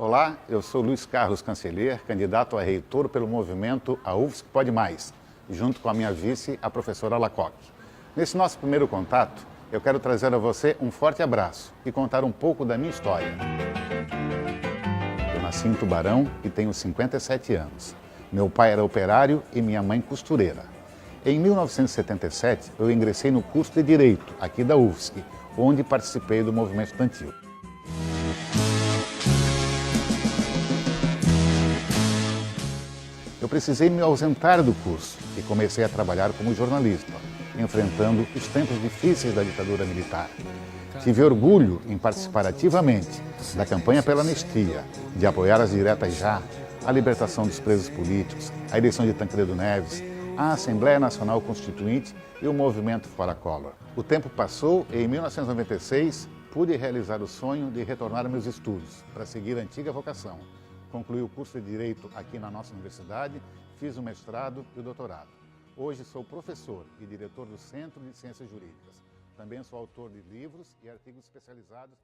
Olá, eu sou Luiz Carlos Canceller, candidato a reitor pelo movimento A UFSC Pode Mais, junto com a minha vice, a professora Lacoque. Nesse nosso primeiro contato, eu quero trazer a você um forte abraço e contar um pouco da minha história. Eu nasci em Tubarão e tenho 57 anos. Meu pai era operário e minha mãe costureira. Em 1977, eu ingressei no curso de Direito, aqui da UFSC, onde participei do movimento estudantil. Eu precisei me ausentar do curso e comecei a trabalhar como jornalista, enfrentando os tempos difíceis da ditadura militar. Tive orgulho em participar ativamente da campanha pela anistia, de apoiar as diretas já, a libertação dos presos políticos, a eleição de Tancredo Neves, a Assembleia Nacional Constituinte e o movimento Fora Collor. O tempo passou e em 1996 pude realizar o sonho de retornar aos meus estudos para seguir a antiga vocação. Concluí o curso de Direito aqui na nossa universidade, fiz o mestrado e o doutorado. Hoje sou professor e diretor do Centro de Ciências Jurídicas. Também sou autor de livros e artigos especializados.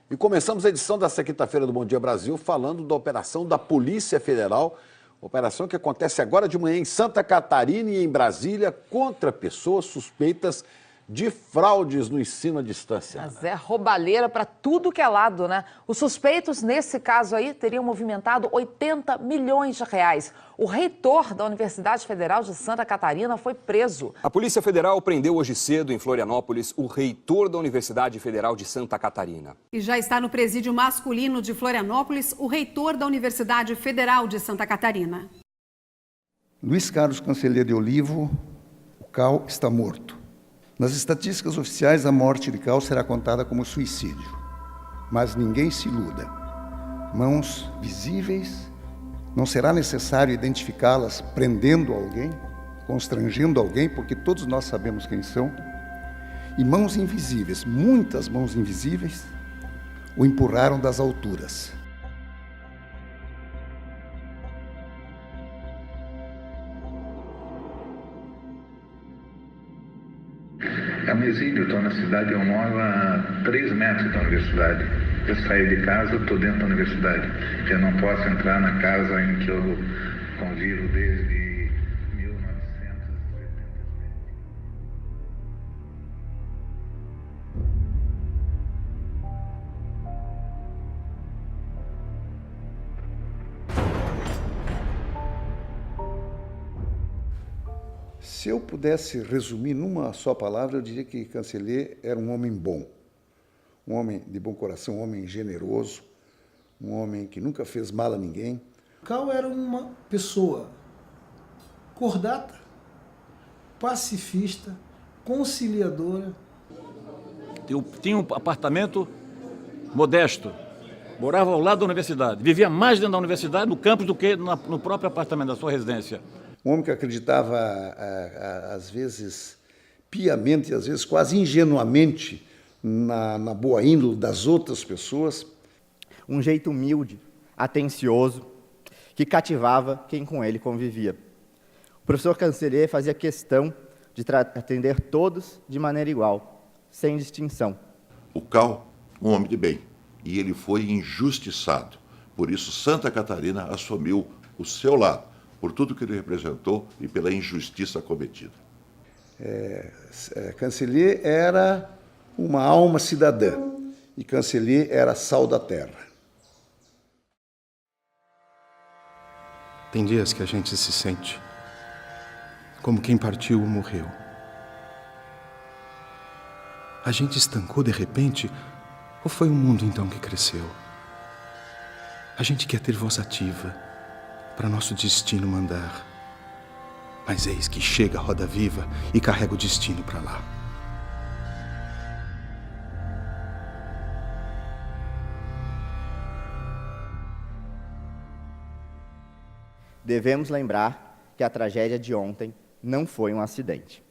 E começamos a edição desta quinta-feira do Bom Dia Brasil falando da operação da Polícia Federal, operação que acontece agora de manhã em Santa Catarina e em Brasília contra pessoas suspeitas de fraudes no ensino à distância. Mas é roubalheira para tudo que é lado, né? Os suspeitos, nesse caso aí, teriam movimentado 80 milhões de reais. O reitor da Universidade Federal de Santa Catarina foi preso. A Polícia Federal prendeu hoje cedo, em Florianópolis, o reitor da Universidade Federal de Santa Catarina. E já está no presídio masculino de Florianópolis, o reitor da Universidade Federal de Santa Catarina. Luiz Carlos Canceller de Olivo, o Cal está morto. Nas estatísticas oficiais, a morte de Cal será contada como suicídio. Mas ninguém se iluda. Mãos visíveis, não será necessário identificá-las prendendo alguém, constrangendo alguém, porque todos nós sabemos quem são. E mãos invisíveis, muitas mãos invisíveis, o empurraram das alturas. É um exílio, estou na cidade, eu moro a 3 metros da universidade. Eu saio de casa, estou dentro da universidade. Eu não posso entrar na casa em que eu convivo desde 1977. Se eu pudesse resumir numa só palavra, eu diria que Canceller era um homem bom, um homem de bom coração, um homem generoso, um homem que nunca fez mal a ninguém. Cal era uma pessoa cordata, pacifista, conciliadora. Eu tinha um apartamento modesto, morava ao lado da universidade, vivia mais dentro da universidade, no campus, do que no próprio apartamento da sua residência. Um homem que acreditava, às vezes, piamente, às vezes quase ingenuamente, na boa índole das outras pessoas. Um jeito humilde, atencioso, que cativava quem com ele convivia. O professor Canceller fazia questão de atender todos de maneira igual, sem distinção. O Cal, um homem de bem, e ele foi injustiçado. Por isso, Santa Catarina assumiu o seu lado, por tudo que ele representou e pela injustiça cometida. Canceller era uma alma cidadã e Canceller era sal da terra. Tem dias que a gente se sente como quem partiu ou morreu. A gente estancou de repente ou foi o mundo então que cresceu? A gente quer ter voz ativa para nosso destino mandar. Mas eis que chega a roda viva e carrega o destino para lá. Devemos lembrar que a tragédia de ontem não foi um acidente.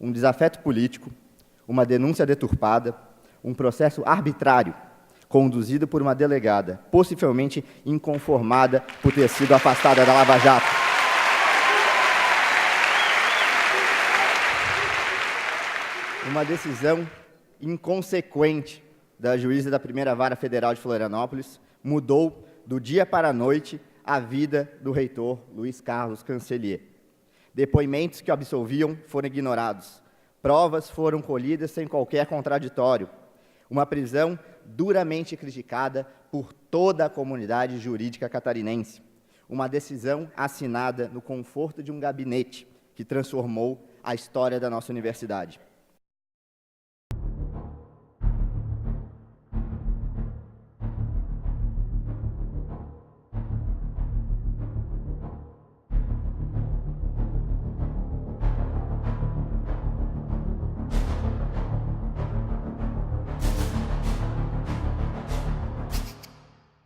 Um desafeto político, uma denúncia deturpada, um processo arbitrário conduzido por uma delegada, possivelmente inconformada por ter sido afastada da Lava Jato. Uma decisão inconsequente da juíza da Primeira Vara Federal de Florianópolis mudou, do dia para a noite, a vida do reitor Luiz Carlos Cancellier. Depoimentos que o absolviam foram ignorados. Provas foram colhidas sem qualquer contraditório. Uma prisão duramente criticada por toda a comunidade jurídica catarinense. Uma decisão assinada no conforto de um gabinete que transformou a história da nossa universidade.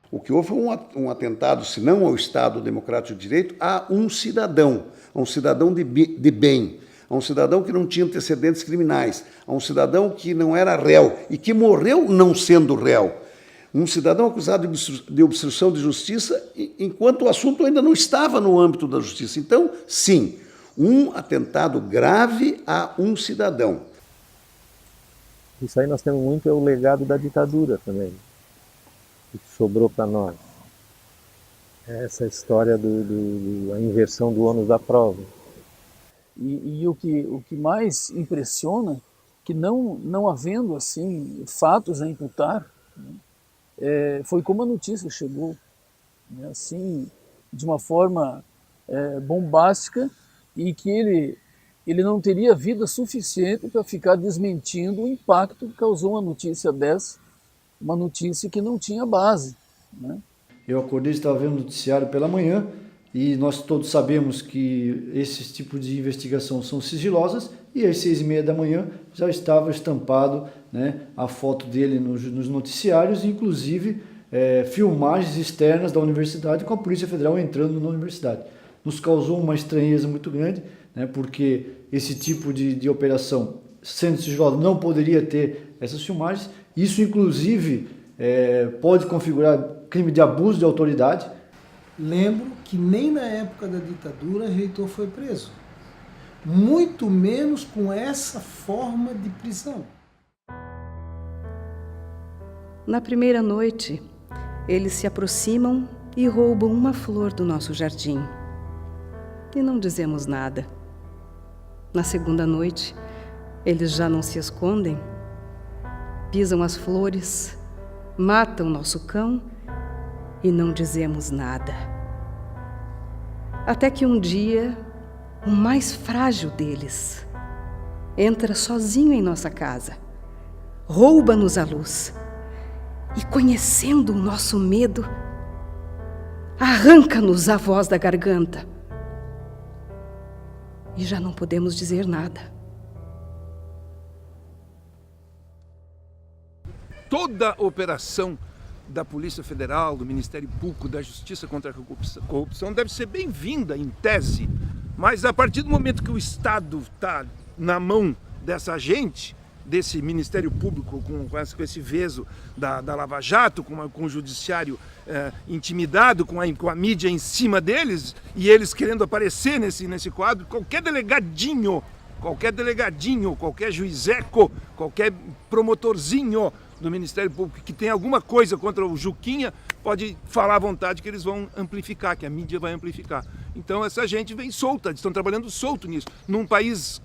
O que houve foi um atentado, se não ao Estado Democrático de Direito, a um cidadão de bem, a um cidadão que não tinha antecedentes criminais, a um cidadão que não era réu e que morreu não sendo réu. Um cidadão acusado de obstrução de justiça, enquanto o assunto ainda não estava no âmbito da justiça. Então, sim, um atentado grave a um cidadão. Isso aí nós temos muito, é o legado da ditadura também, que sobrou para nós. Essa história da inversão do ônus da prova. E o que mais impressiona, que não havendo assim fatos a imputar, né, foi como a notícia chegou, né, assim, de uma forma bombástica, e que ele não teria vida suficiente para ficar desmentindo o impacto que causou uma notícia dessa, uma notícia que não tinha base, né? Eu acordei, estava vendo o noticiário pela manhã, e nós todos sabemos que esses tipos de investigação são sigilosas, e às 6h30 da manhã já estava estampado, né, a foto dele nos noticiários, inclusive filmagens externas da universidade com a Polícia Federal entrando na universidade. Nos causou uma estranheza muito grande, né, porque esse tipo de operação, sendo sigilosa, não poderia ter essas filmagens. Isso, inclusive, pode configurar crime de abuso de autoridade. Lembro que nem na época da ditadura reitor foi preso. Muito menos com essa forma de prisão. Na primeira noite, eles se aproximam e roubam uma flor do nosso jardim. E não dizemos nada. Na segunda noite, eles já não se escondem, pisam as flores, matam nosso cão e não dizemos nada. Até que um dia, o mais frágil deles entra sozinho em nossa casa, rouba-nos a luz e, conhecendo o nosso medo, arranca-nos a voz da garganta. E já não podemos dizer nada. Toda a operação da Polícia Federal, do Ministério Público, da Justiça contra a Corrupção deve ser bem-vinda, em tese, mas a partir do momento que o Estado está na mão dessa gente, desse Ministério Público, com esse veso da Lava Jato, com o Judiciário intimidado, com a mídia em cima deles, e eles querendo aparecer nesse quadro, qualquer delegadinho, qualquer juizeco, qualquer promotorzinho do Ministério Público que tem alguma coisa contra o Juquinha, pode falar à vontade que eles vão amplificar, que a mídia vai amplificar. Então essa gente vem solta, eles estão trabalhando solto nisso, num país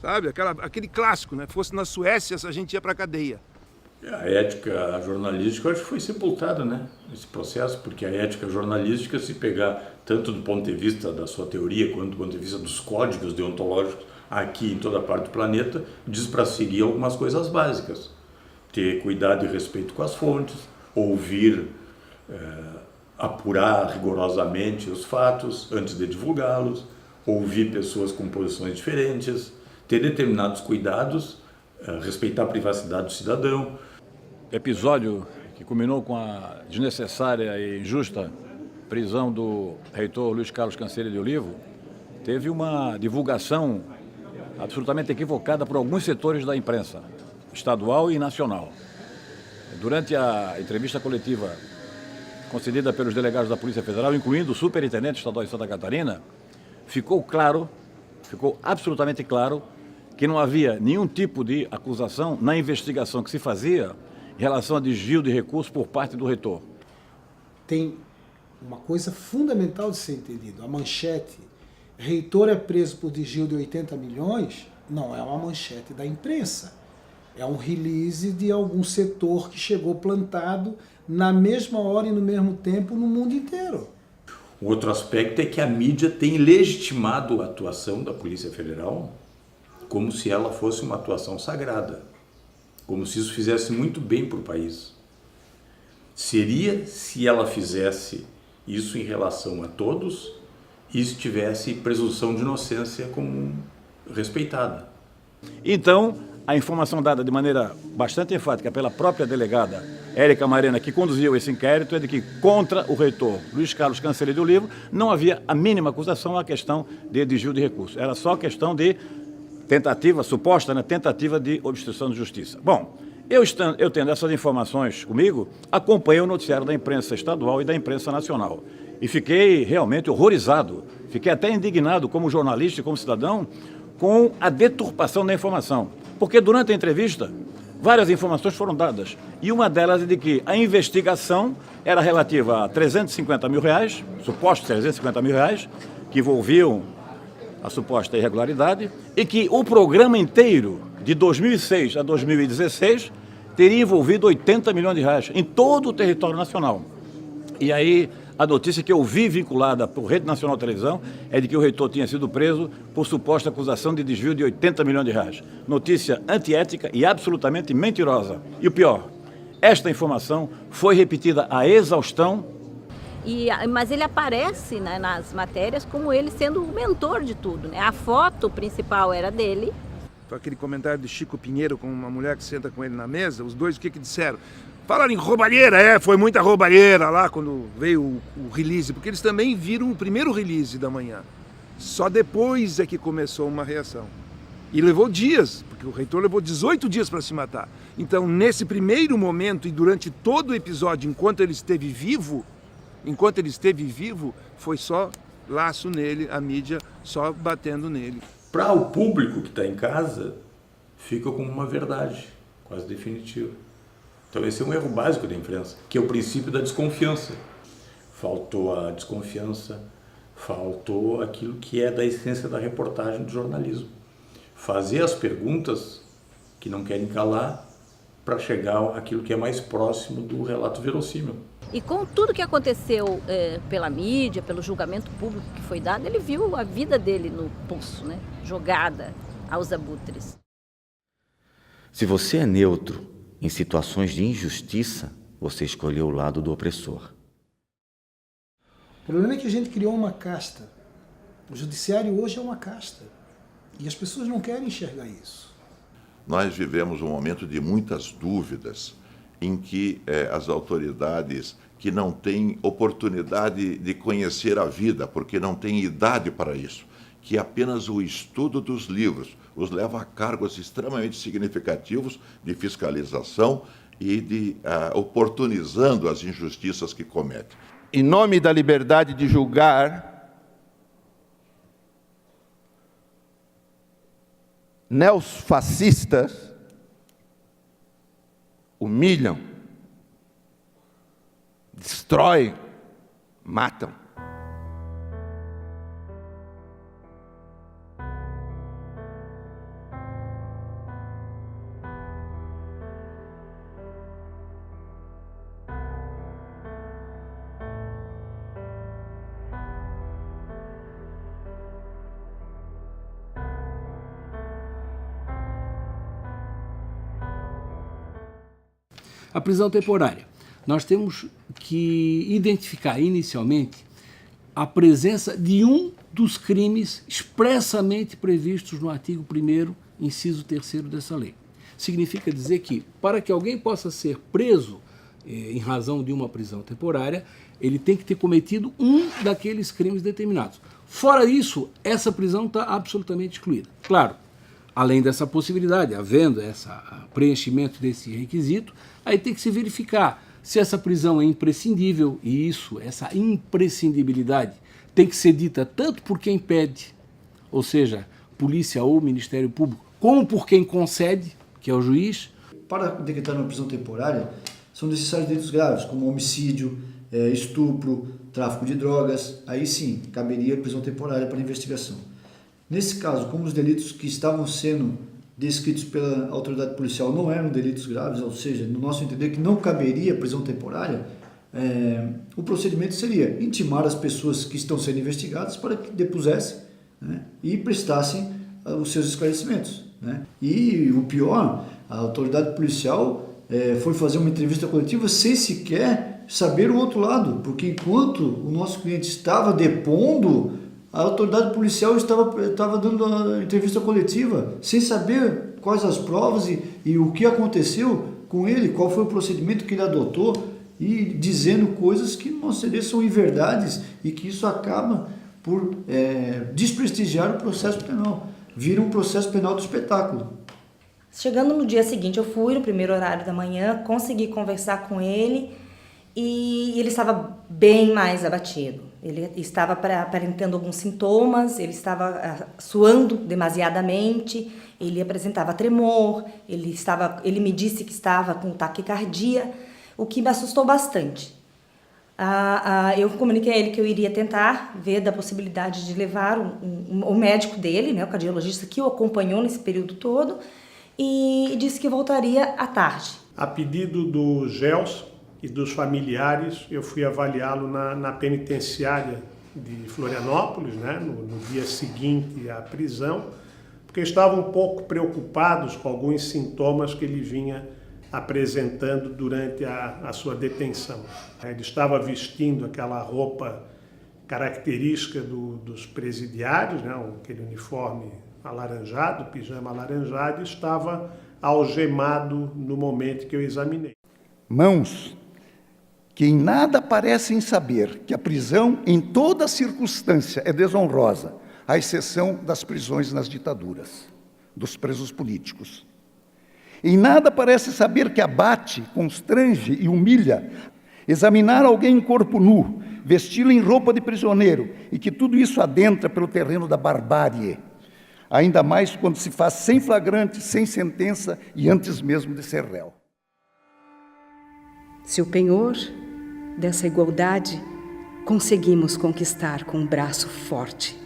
sabe, aquele clássico, né? Fosse na Suécia, essa gente ia para a cadeia. A ética jornalística, eu acho que foi sepultada, né, nesse processo, porque a ética jornalística, se pegar tanto do ponto de vista da sua teoria, quanto do ponto de vista dos códigos deontológicos aqui em toda parte do planeta, diz para seguir algumas coisas básicas. Ter cuidado e respeito com as fontes, ouvir, apurar rigorosamente os fatos antes de divulgá-los, ouvir pessoas com posições diferentes, ter determinados cuidados, respeitar a privacidade do cidadão. Episódio que culminou com a desnecessária e injusta prisão do reitor Luiz Carlos Cancellier de Olivo teve uma divulgação absolutamente equivocada por alguns setores da imprensa, estadual e nacional. Durante a entrevista coletiva concedida pelos delegados da Polícia Federal, incluindo o superintendente estadual de Santa Catarina, ficou absolutamente claro, que não havia nenhum tipo de acusação na investigação que se fazia em relação a desvio de recursos por parte do reitor. Tem uma coisa fundamental de ser entendido. A manchete, reitor é preso por desvio de 80 milhões, não é uma manchete da imprensa. É um release de algum setor que chegou plantado na mesma hora e no mesmo tempo no mundo inteiro. O outro aspecto é que a mídia tem legitimado a atuação da Polícia Federal como se ela fosse uma atuação sagrada, como se isso fizesse muito bem para o país. Seria se ela fizesse isso em relação a todos e se tivesse presunção de inocência como respeitada. Então, a informação dada de maneira bastante enfática pela própria delegada Érica Marena, que conduziu esse inquérito, é de que contra o reitor Luiz Carlos Cancellier de Olivo não havia a mínima acusação à questão de desvio de recursos. Era só questão de tentativa, suposta, né, tentativa de obstrução de justiça. Bom, eu tendo essas informações comigo, acompanhei o noticiário da imprensa estadual e da imprensa nacional. E fiquei realmente horrorizado, fiquei até indignado como jornalista e como cidadão com a deturpação da informação. Porque durante a entrevista, várias informações foram dadas. E uma delas é de que a investigação era relativa a 350 mil reais, supostos 350 mil reais, que envolviam a suposta irregularidade, e que o programa inteiro, de 2006 a 2016, teria envolvido 80 milhões de reais em todo o território nacional. E aí, a notícia que eu vi vinculada por Rede Nacional de Televisão é de que o reitor tinha sido preso por suposta acusação de desvio de 80 milhões de reais. Notícia antiética e absolutamente mentirosa. E o pior, esta informação foi repetida à exaustão. Mas ele aparece, né, nas matérias como ele sendo o mentor de tudo, né? A foto principal era dele. Aquele comentário de Chico Pinheiro com uma mulher que senta com ele na mesa, os dois o que disseram? Falaram em roubalheira, foi muita roubalheira lá quando veio o release, porque eles também viram o primeiro release da manhã. Só depois é que começou uma reação. E levou dias, porque o reitor levou 18 dias para se matar. Então, nesse primeiro momento e durante todo o episódio, enquanto ele esteve vivo, foi só laço nele, a mídia só batendo nele. Para o público que está em casa, fica como uma verdade quase definitiva. Então esse é um erro básico da imprensa, que é o princípio da desconfiança. Faltou a desconfiança, faltou aquilo que é da essência da reportagem do jornalismo. Fazer as perguntas que não querem calar para chegar àquilo que é mais próximo do relato verossímil. E com tudo que aconteceu pela mídia, pelo julgamento público que foi dado, ele viu a vida dele no poço, né? Jogada aos abutres. Se você é neutro em situações de injustiça, você escolheu o lado do opressor. O problema é que a gente criou uma casta. O judiciário hoje é uma casta. E as pessoas não querem enxergar isso. Nós vivemos um momento de muitas dúvidas, em que as autoridades que não têm oportunidade de conhecer a vida, porque não têm idade para isso, que apenas o estudo dos livros os leva a cargos extremamente significativos de fiscalização e de oportunizando as injustiças que cometem. Em nome da liberdade de julgar, neofascistas humilham, destroem, matam. A prisão temporária. Nós temos que identificar inicialmente a presença de um dos crimes expressamente previstos no artigo 1º, inciso 3º dessa lei. Significa dizer que, para que alguém possa ser preso em razão de uma prisão temporária, ele tem que ter cometido um daqueles crimes determinados. Fora isso, essa prisão está absolutamente excluída. Claro, além dessa possibilidade, havendo esse preenchimento desse requisito, aí tem que se verificar se essa prisão é imprescindível, e essa imprescindibilidade tem que ser dita tanto por quem pede, ou seja, polícia ou Ministério Público, como por quem concede, que é o juiz. Para decretar uma prisão temporária, são necessários delitos graves, como homicídio, estupro, tráfico de drogas. Aí sim, caberia prisão temporária para investigação. Nesse caso, como os delitos que estavam sendo descritos pela autoridade policial não eram delitos graves, ou seja, no nosso entender que não caberia prisão temporária, o procedimento seria intimar as pessoas que estão sendo investigadas para que depusessem, né, e prestassem os seus esclarecimentos, né. E o pior, a autoridade policial foi fazer uma entrevista coletiva sem sequer saber o outro lado, porque enquanto o nosso cliente estava depondo, a autoridade policial estava dando a entrevista coletiva sem saber quais as provas e o que aconteceu com ele, qual foi o procedimento que ele adotou, e dizendo coisas que no nosso entender são inverdades e que isso acaba por desprestigiar o processo penal. Vira um processo penal do espetáculo. Chegando no dia seguinte, eu fui no primeiro horário da manhã, consegui conversar com ele e ele estava bem mais abatido. Ele estava aparentando alguns sintomas, ele estava suando demasiadamente, ele apresentava tremor, ele me disse que estava com taquicardia, o que me assustou bastante. Eu comuniquei a ele que eu iria tentar ver da possibilidade de levar o médico dele, né, o cardiologista que o acompanhou nesse período todo, e disse que voltaria à tarde. A pedido do Gelson e dos familiares, eu fui avaliá-lo na penitenciária de Florianópolis, né, no dia seguinte à prisão, porque estavam um pouco preocupados com alguns sintomas que ele vinha apresentando durante a sua detenção. Ele estava vestindo aquela roupa característica dos presidiários, né, aquele uniforme alaranjado, pijama alaranjado, e estava algemado no momento que eu examinei. Mãos que em nada parecem saber que a prisão, em toda circunstância, é desonrosa, à exceção das prisões nas ditaduras, dos presos políticos. Em nada parece saber que abate, constrange e humilha examinar alguém em corpo nu, vesti-lo em roupa de prisioneiro, e que tudo isso adentra pelo terreno da barbárie, ainda mais quando se faz sem flagrante, sem sentença e antes mesmo de ser réu. Se o penhor dessa igualdade conseguimos conquistar com um braço forte,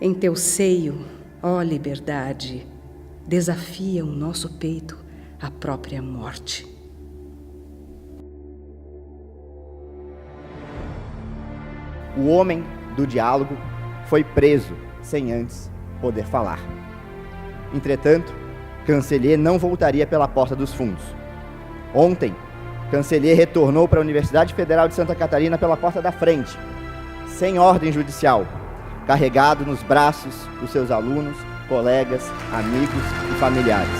em teu seio, ó liberdade, desafia o nosso peito à própria morte. O homem do diálogo foi preso sem antes poder falar. Entretanto, Cancellier não voltaria pela porta dos fundos. Ontem, Cancellier retornou para a Universidade Federal de Santa Catarina pela porta da frente, sem ordem judicial, carregado nos braços dos seus alunos, colegas, amigos e familiares.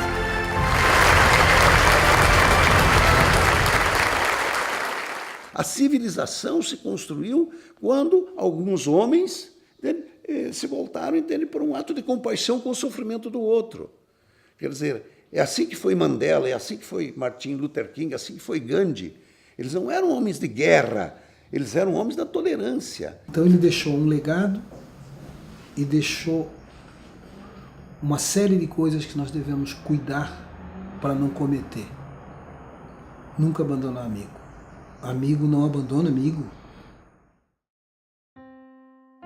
A civilização se construiu quando alguns homens se voltaram, entende, por um ato de compaixão com o sofrimento do outro. Quer dizer, é assim que foi Mandela, é assim que foi Martin Luther King, é assim que foi Gandhi. Eles não eram homens de guerra, eles eram homens da tolerância. Então ele deixou um legado e deixou uma série de coisas que nós devemos cuidar para não cometer. Nunca abandonar amigo. Amigo não abandona amigo.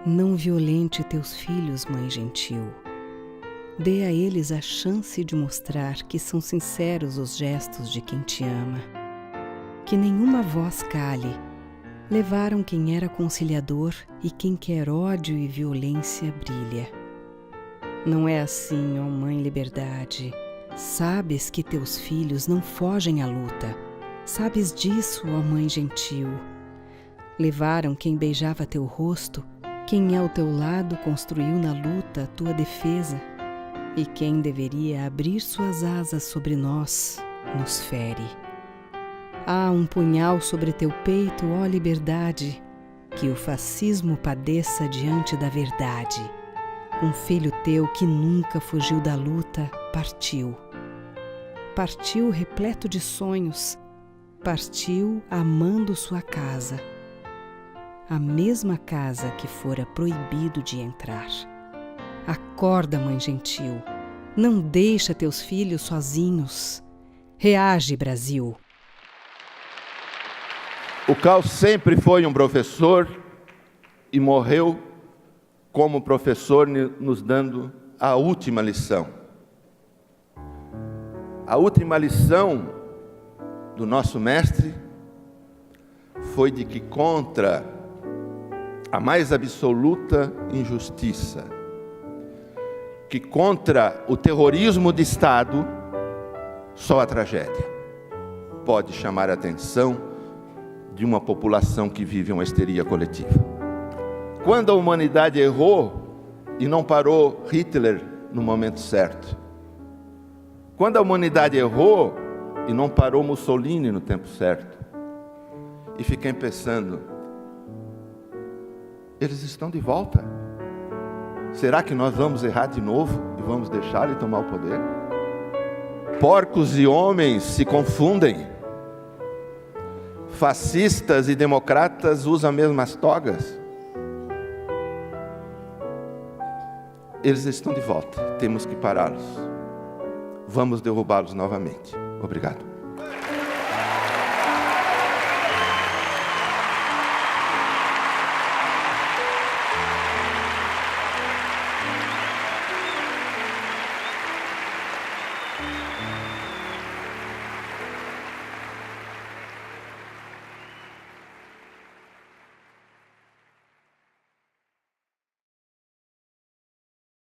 Não violente teus filhos, mãe gentil. Dê a eles a chance de mostrar que são sinceros os gestos de quem te ama. Que nenhuma voz cale. Levaram quem era conciliador e quem quer ódio e violência brilha. Não é assim, ó Mãe Liberdade. Sabes que teus filhos não fogem à luta. Sabes disso, ó Mãe Gentil. Levaram quem beijava teu rosto, quem ao teu lado construiu na luta a tua defesa, e quem deveria abrir suas asas sobre nós, nos fere. Há um punhal sobre teu peito, ó Liberdade, que o fascismo padeça diante da verdade. Um filho teu que nunca fugiu da luta partiu. Partiu repleto de sonhos, partiu amando sua casa. A mesma casa que fora proibido de entrar. Acorda, Mãe Gentil, Não deixa teus filhos sozinhos. Reage, Brasil. O Cal sempre foi um professor e morreu como professor, nos dando a última lição. A última lição do nosso mestre foi de que contra a mais absoluta injustiça, que contra o terrorismo de Estado, só a tragédia pode chamar a atenção de uma população que vive uma histeria coletiva. Quando a humanidade errou e não parou Hitler no momento certo, quando a humanidade errou e não parou Mussolini no tempo certo, e fiquei pensando, eles estão de volta. Será que nós vamos errar de novo e vamos deixar ele tomar o poder? Porcos e homens se confundem. Fascistas e democratas usam as mesmas togas. Eles estão de volta, temos que pará-los. Vamos derrubá-los novamente. Obrigado.